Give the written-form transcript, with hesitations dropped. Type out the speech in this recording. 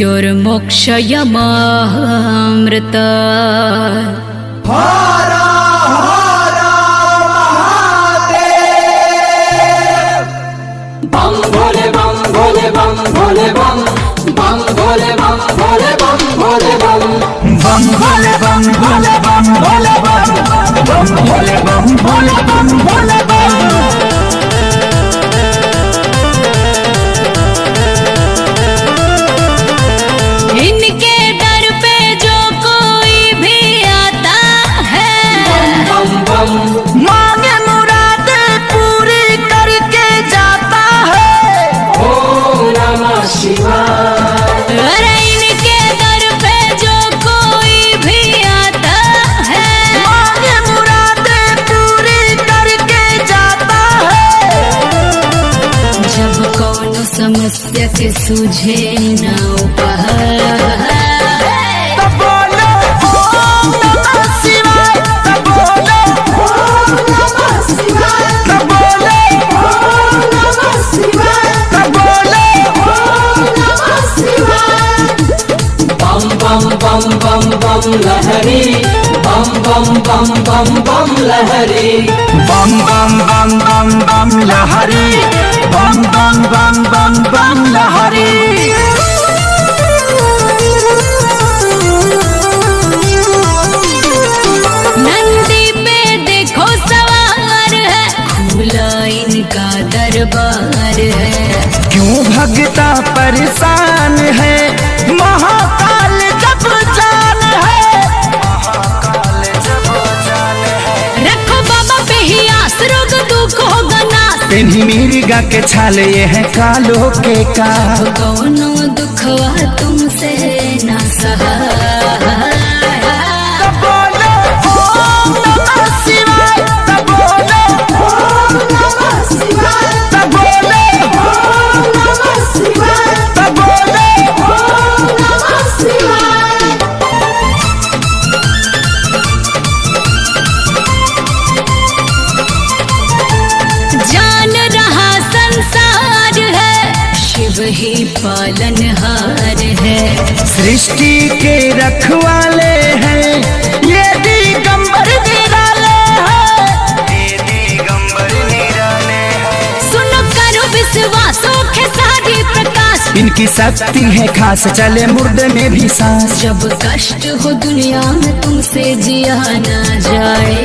मृत्युर्मोक्षयमामृत हर हर महादेव। बम भोले बम भोले बम भोले बम बम भोले बम भोले बम भोले बम बम भोले बम भोले बम भोले बम बम भोले बम भोले बम भोले बम। इनके दर पे जो कोई भी आता है बम बम मांगे मुराद पूरी करके जाता है। ओम नमः शिवाय। अरे इनके दर पे जो कोई भी आता है मांगे मुराद पूरी करके जाता है। जब कौनो समस्या के सूझे न उपाय तब बोलो ओम नमः शिवाय। तब बोलो ओम नमः शिवाय। तब बोलो ओम नमः शिवाय। तब बोलो ओम नमः शिवाय। बम बम बम बम बम लहरी बम बम बम बम बम लहरी बम बम बम बम बम लहरी बम बम बम बम बम लहरी। नंदी पे देखो सवार है खुला इनका दरबार है। क्यों भगता परेशान है महाकाल जब जान है। महाकाल जब जान है। रखो बाबा पे ही आस रोग दुख होगा नाश। इन्हीं मिर्गा के छाल ये है कालो के का। कौनो दुखवा तुमसे ना सहाय। तब बोलो ओम नमः शिवाय। तब बोलो ओम नमः शिवाय। तब बोलो ओम नमः शिवाय। तब बोलो ओम नमः शिवाय। जान रहा संसार है शिव ही पालनहार है। सृष्टि के रखवाले हैं ये दिगंबर निराले हैं। ये दिगंबर निराले हैं। सुनो करो विश्वासों के सारी प्रकाश। इनकी शक्ति है खास चले मुर्दे में भी सांस। जब कष्ट हो दुनिया में तुमसे जिया ना जाए